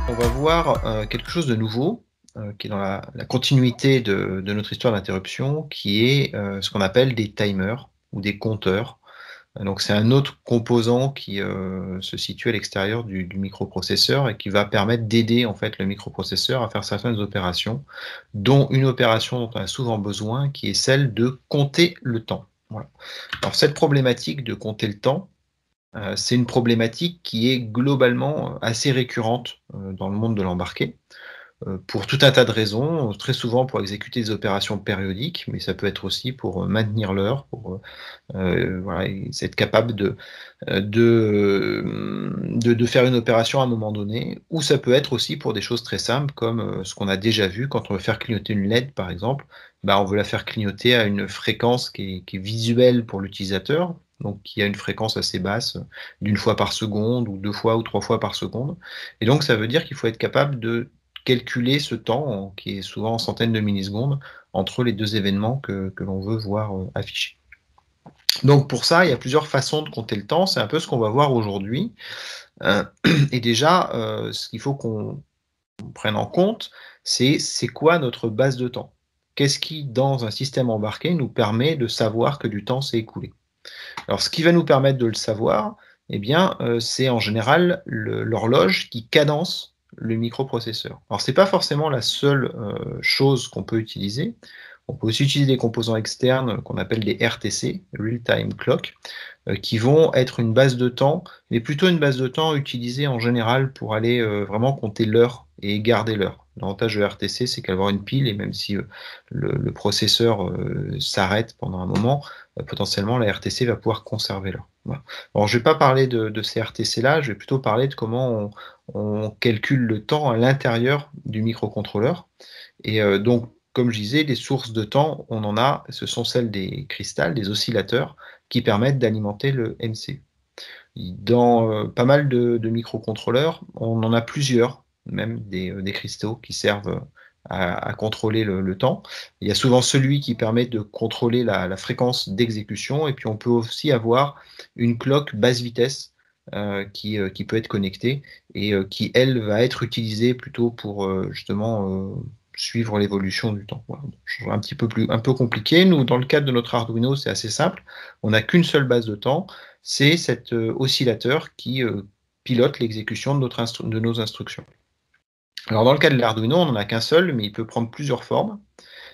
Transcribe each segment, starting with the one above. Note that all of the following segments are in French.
On va voir quelque chose de nouveau, qui est dans la continuité de notre histoire d'interruption, qui est ce qu'on appelle des timers ou des compteurs. Donc c'est un autre composant qui se situe à l'extérieur du microprocesseur et qui va permettre d'aider en fait le microprocesseur à faire certaines opérations, dont une opération dont on a souvent besoin, qui est celle de compter le temps. Voilà. Alors cette problématique de compter le temps, c'est une problématique qui est globalement assez récurrente dans le monde de l'embarqué, pour tout un tas de raisons, très souvent pour exécuter des opérations périodiques, mais ça peut être aussi pour maintenir l'heure, pour voilà, être capable de faire une opération à un moment donné, ou ça peut être aussi pour des choses très simples, comme ce qu'on a déjà vu quand on veut faire clignoter une LED, par exemple. Bah, on veut la faire clignoter à une fréquence qui est visuelle pour l'utilisateur, donc qui a une fréquence assez basse, d'une fois par seconde, ou 2 fois ou 3 fois par seconde. Et donc ça veut dire qu'il faut être capable de calculer ce temps, qui est souvent en centaines de millisecondes, entre les deux événements que l'on veut voir affichés. Donc pour ça, il y a plusieurs façons de compter le temps, c'est un peu ce qu'on va voir aujourd'hui. Et déjà, ce qu'il faut qu'on prenne en compte, c'est quoi notre base de temps? Qu'est-ce qui, dans un système embarqué, nous permet de savoir que du temps s'est écoulé? Alors ce qui va nous permettre de le savoir, eh bien, c'est en général l'horloge qui cadence le microprocesseur. Alors c'est pas forcément la seule chose qu'on peut utiliser. On peut aussi utiliser des composants externes qu'on appelle des RTC, Real Time Clock, qui vont être une base de temps, mais plutôt une base de temps utilisée en général pour aller vraiment compter l'heure et garder l'heure. L'avantage de RTC, c'est qu'avoir une pile, et même si le processeur s'arrête pendant un moment, potentiellement la RTC va pouvoir conserver l'heure. Voilà. Alors je ne vais pas parler de ces RTC-là, je vais plutôt parler de comment on calcule le temps à l'intérieur du microcontrôleur. Et donc, comme je disais, les sources de temps, on en a, ce sont celles des cristals, des oscillateurs, qui permettent d'alimenter le MCU. Dans pas mal de microcontrôleurs, on en a plusieurs, même des cristaux qui servent à contrôler le temps. Il y a souvent celui qui permet de contrôler la fréquence d'exécution, et puis on peut aussi avoir une clock basse vitesse qui peut être connectée et qui, elle, va être utilisée plutôt pour justement suivre l'évolution du temps. Voilà. Un peu compliqué. Nous, dans le cadre de notre Arduino, c'est assez simple. On n'a qu'une seule base de temps, c'est cet oscillateur qui pilote l'exécution de nos instructions. Alors dans le cas de l'Arduino, on n'en a qu'un seul, mais il peut prendre plusieurs formes.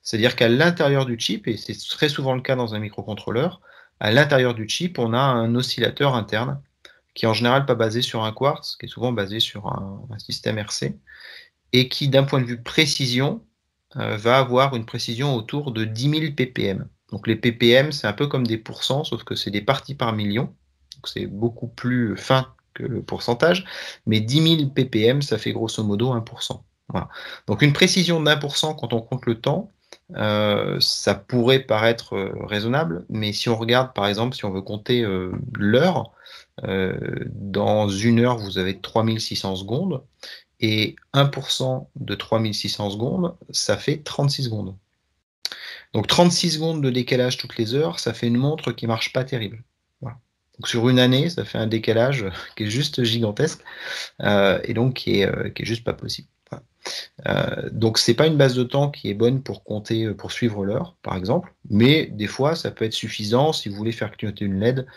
C'est-à-dire qu'à l'intérieur du chip, et c'est très souvent le cas dans un microcontrôleur, à l'intérieur du chip, on a un oscillateur interne qui est en général pas basé sur un quartz, qui est souvent basé sur un système RC, et qui, d'un point de vue précision, va avoir une précision autour de 10 000 ppm. Donc les ppm, c'est un peu comme des pourcents, sauf que c'est des parties par million. Donc c'est beaucoup plus fin que le pourcentage, mais 10 000 ppm, ça fait grosso modo 1%. Voilà. Donc une précision d'1% quand on compte le temps, ça pourrait paraître raisonnable, mais si on regarde par exemple, si on veut compter l'heure, dans une heure, vous avez 3600 secondes, et 1% de 3600 secondes, ça fait 36 secondes. Donc 36 secondes de décalage toutes les heures, ça fait une montre qui marche pas terrible. Voilà. Donc sur une année, ça fait un décalage qui est juste gigantesque et donc qui est juste pas possible. Voilà. Donc c'est pas une base de temps qui est bonne pour compter, pour suivre l'heure, par exemple, mais des fois ça peut être suffisant si vous voulez faire clignoter une LED.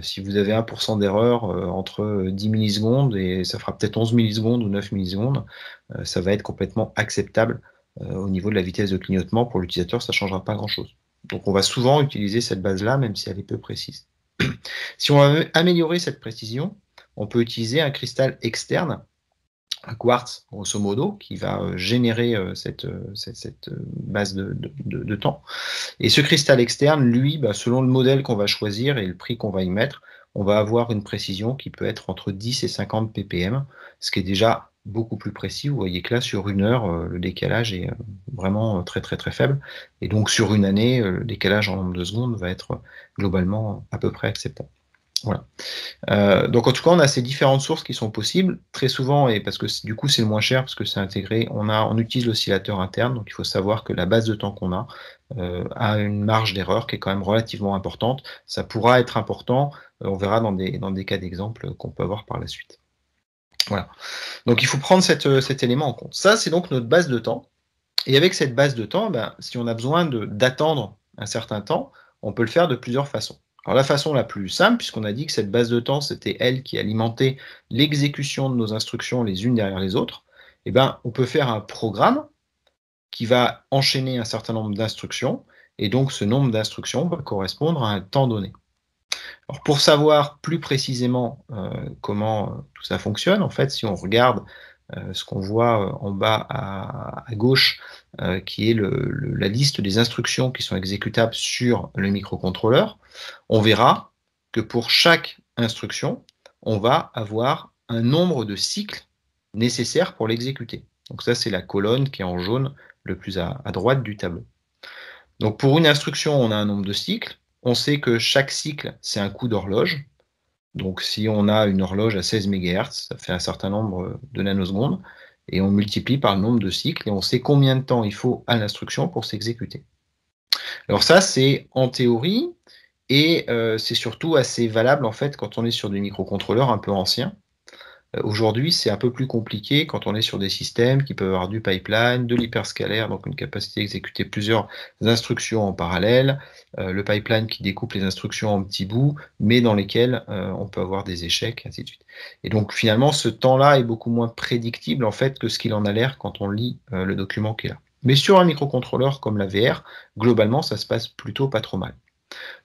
Si vous avez 1% d'erreur entre 10 millisecondes, et ça fera peut-être 11 millisecondes ou 9 millisecondes, ça va être complètement acceptable au niveau de la vitesse de clignotement. Pour l'utilisateur, ça ne changera pas grand-chose. Donc on va souvent utiliser cette base-là, même si elle est peu précise. Si on veut améliorer cette précision, on peut utiliser un cristal externe, un quartz, grosso modo, qui va générer cette base de temps. Et ce cristal externe, lui, bah, selon le modèle qu'on va choisir et le prix qu'on va y mettre, on va avoir une précision qui peut être entre 10 et 50 ppm, ce qui est déjà beaucoup plus précis. Vous voyez que là, sur une heure, le décalage est vraiment très très très faible. Et donc sur une année, le décalage en nombre de secondes va être globalement à peu près acceptable. Voilà. Donc en tout cas, on a ces différentes sources qui sont possibles. Très souvent, et parce que du coup c'est le moins cher, parce que c'est intégré, on utilise l'oscillateur interne. Donc il faut savoir que la base de temps qu'on a une marge d'erreur qui est quand même relativement importante. Ça pourra être important, on verra dans des cas d'exemple qu'on peut avoir par la suite. Voilà. Donc il faut prendre cet élément en compte. Ça, c'est donc notre base de temps. Et avec cette base de temps, ben, si on a besoin d'attendre un certain temps, on peut le faire de plusieurs façons. Alors la façon la plus simple, puisqu'on a dit que cette base de temps, c'était elle qui alimentait l'exécution de nos instructions les unes derrière les autres, eh ben, on peut faire un programme qui va enchaîner un certain nombre d'instructions, et donc ce nombre d'instructions va correspondre à un temps donné. Alors pour savoir plus précisément comment tout ça fonctionne, en fait, si on regarde ce qu'on voit en bas à gauche, qui est la liste des instructions qui sont exécutables sur le microcontrôleur, on verra que pour chaque instruction, on va avoir un nombre de cycles nécessaires pour l'exécuter. Donc ça, c'est la colonne qui est en jaune le plus à droite du tableau. Donc pour une instruction, on a un nombre de cycles. On sait que chaque cycle, c'est un coup d'horloge. Donc si on a une horloge à 16 MHz, ça fait un certain nombre de nanosecondes, et on multiplie par le nombre de cycles, et on sait combien de temps il faut à l'instruction pour s'exécuter. Alors ça, c'est en théorie, et c'est surtout assez valable en fait quand on est sur des microcontrôleurs un peu anciens. Aujourd'hui, c'est un peu plus compliqué quand on est sur des systèmes qui peuvent avoir du pipeline, de l'hyperscalaire, donc une capacité d'exécuter plusieurs instructions en parallèle, le pipeline qui découpe les instructions en petits bouts, mais dans lesquels on peut avoir des échecs, ainsi de suite. Et donc finalement, ce temps-là est beaucoup moins prédictible en fait que ce qu'il en a l'air quand on lit le document qui est là. Mais sur un microcontrôleur comme la VR, globalement, ça se passe plutôt pas trop mal.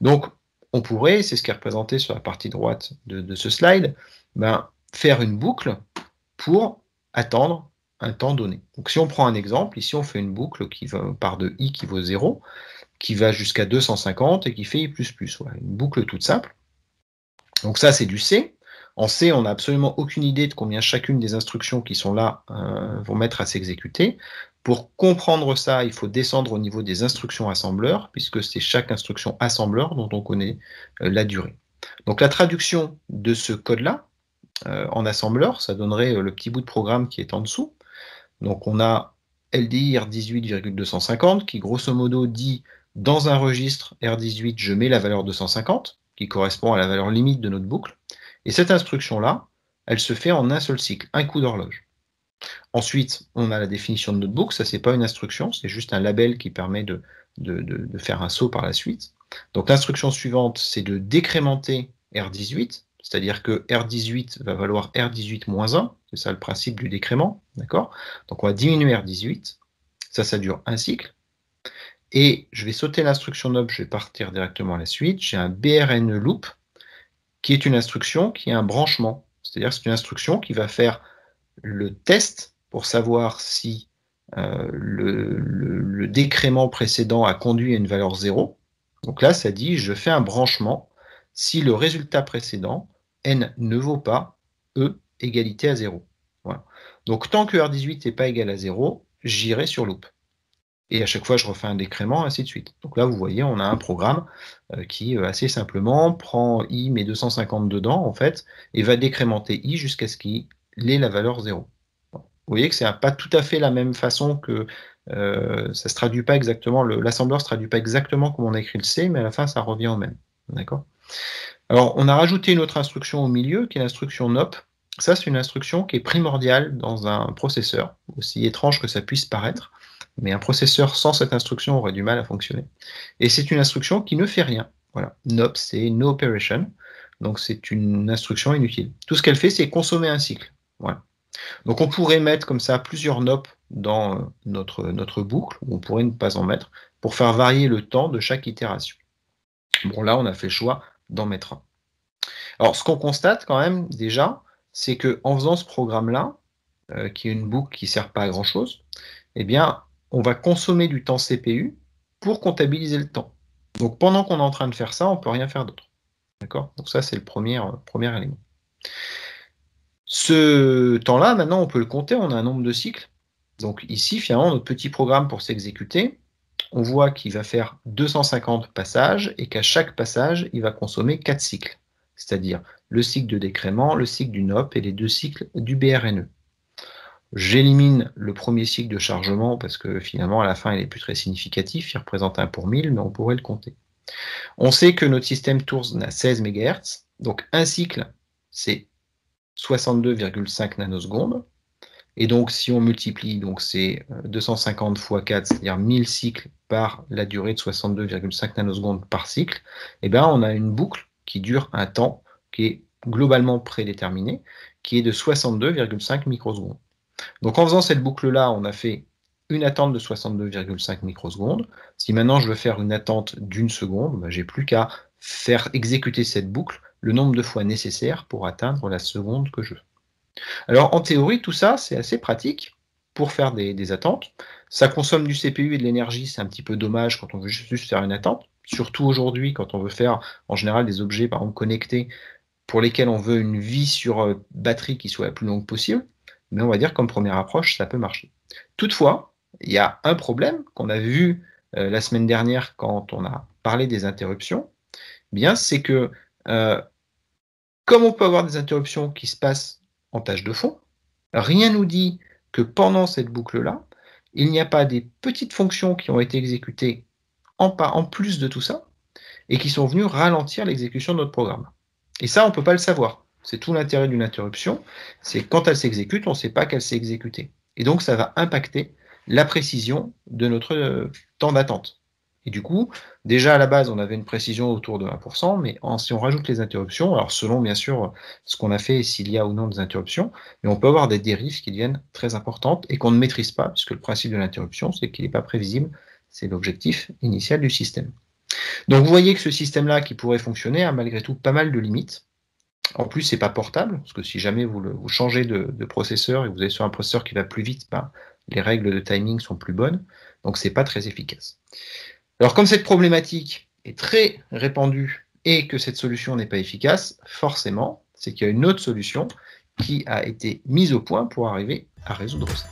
Donc, on pourrait, c'est ce qui est représenté sur la partie droite de ce slide, ben, faire une boucle pour attendre un temps donné. Donc si on prend un exemple, ici on fait une boucle qui part de i qui vaut 0, qui va jusqu'à 250 et qui fait i++. Voilà, une boucle toute simple. Donc ça, c'est du C. En C, on n'a absolument aucune idée de combien chacune des instructions qui sont là vont mettre à s'exécuter. Pour comprendre ça, il faut descendre au niveau des instructions assembleurs, puisque c'est chaque instruction assembleur dont on connaît la durée. Donc la traduction de ce code-là, en assembleur, ça donnerait le petit bout de programme qui est en dessous. Donc on a LDI R18,250 qui grosso modo dit dans un registre R18, je mets la valeur 250, qui correspond à la valeur limite de notre boucle. Et cette instruction-là, elle se fait en un seul cycle, un coup d'horloge. Ensuite, on a la définition de notre boucle, ça c'est pas une instruction, c'est juste un label qui permet de faire un saut par la suite. Donc l'instruction suivante, c'est de décrémenter R18, c'est-à-dire que R18 va valoir R18-1, c'est ça le principe du décrément, d'accord? Donc on va diminuer R18, ça dure un cycle, et je vais sauter l'instruction NOP, je vais partir directement à la suite, j'ai un BRN loop, qui est une instruction qui a un branchement, c'est-à-dire que c'est une instruction qui va faire le test pour savoir si le décrément précédent a conduit à une valeur 0. Donc là, ça dit, je fais un branchement si le résultat précédent, n ne vaut pas e égalité à 0. Voilà. Donc tant que R18 n'est pas égal à 0, j'irai sur loop. Et à chaque fois, je refais un décrément, ainsi de suite. Donc là, vous voyez, on a un programme qui, assez simplement, prend i, met 250 dedans, en fait, et va décrémenter i jusqu'à ce qu'il ait la valeur 0. Vous voyez que c'est pas tout à fait la même façon que ça se traduit pas exactement, l'assembleur se traduit pas exactement comme on a écrit le C, mais à la fin, ça revient au même. D'accord? Alors, on a rajouté une autre instruction au milieu, qui est l'instruction NOP. Ça, c'est une instruction qui est primordiale dans un processeur, aussi étrange que ça puisse paraître, mais un processeur sans cette instruction aurait du mal à fonctionner. Et c'est une instruction qui ne fait rien. Voilà. NOP, c'est No Operation, donc c'est une instruction inutile. Tout ce qu'elle fait, c'est consommer un cycle. Voilà. Donc on pourrait mettre comme ça plusieurs NOP dans notre boucle, ou on pourrait ne pas en mettre, pour faire varier le temps de chaque itération. Bon, là, on a fait le choix d'en mettre un. Alors, ce qu'on constate quand même, déjà, c'est qu'en faisant ce programme-là, qui est une boucle qui ne sert pas à grand-chose, eh bien, on va consommer du temps CPU pour comptabiliser le temps. Donc, pendant qu'on est en train de faire ça, on ne peut rien faire d'autre. D'accord? Donc ça, c'est le premier élément. Ce temps-là, maintenant, on peut le compter, on a un nombre de cycles. Donc ici, finalement, notre petit programme pour s'exécuter, on voit qu'il va faire 250 passages et qu'à chaque passage, il va consommer 4 cycles, c'est-à-dire le cycle de décrément, le cycle du NOP et les 2 cycles du BRNE. J'élimine le premier cycle de chargement parce que finalement, à la fin, il n'est plus très significatif, il représente 1 pour 1000, mais on pourrait le compter. On sait que notre système tourne à 16 MHz, donc un cycle, c'est 62,5 nanosecondes. Et donc, si on multiplie, donc c'est 250 fois 4, c'est-à-dire 1000 cycles par la durée de 62,5 nanosecondes par cycle, eh ben, on a une boucle qui dure un temps qui est globalement prédéterminé, qui est de 62,5 microsecondes. Donc, en faisant cette boucle-là, on a fait une attente de 62,5 microsecondes. Si maintenant je veux faire une attente d'1 seconde, ben, j'ai plus qu'à faire exécuter cette boucle le nombre de fois nécessaire pour atteindre la seconde que je veux. Alors en théorie, tout ça, c'est assez pratique pour faire des attentes. Ça consomme du CPU et de l'énergie, c'est un petit peu dommage quand on veut juste faire une attente. Surtout aujourd'hui, quand on veut faire en général des objets, par exemple connectés, pour lesquels on veut une vie sur batterie qui soit la plus longue possible. Mais on va dire comme première approche, ça peut marcher. Toutefois, il y a un problème qu'on a vu la semaine dernière quand on a parlé des interruptions. Bien, c'est que comme on peut avoir des interruptions qui se passent en tâche de fond, rien nous dit que pendant cette boucle-là, il n'y a pas des petites fonctions qui ont été exécutées en plus de tout ça, et qui sont venues ralentir l'exécution de notre programme. Et ça, on ne peut pas le savoir. C'est tout l'intérêt d'une interruption, c'est quand elle s'exécute, on ne sait pas qu'elle s'est exécutée. Et donc, ça va impacter la précision de notre temps d'attente. Et du coup, déjà à la base, on avait une précision autour de 1%, mais si on rajoute les interruptions, alors selon bien sûr ce qu'on a fait et s'il y a ou non des interruptions, mais on peut avoir des dérives qui deviennent très importantes et qu'on ne maîtrise pas, puisque le principe de l'interruption, c'est qu'il n'est pas prévisible, c'est l'objectif initial du système. Donc vous voyez que ce système-là, qui pourrait fonctionner, a malgré tout pas mal de limites. En plus, c'est pas portable, parce que si jamais vous changez de processeur et vous allez sur un processeur qui va plus vite, ben, les règles de timing sont plus bonnes, donc c'est pas très efficace. Alors comme cette problématique est très répandue et que cette solution n'est pas efficace, forcément, c'est qu'il y a une autre solution qui a été mise au point pour arriver à résoudre ça.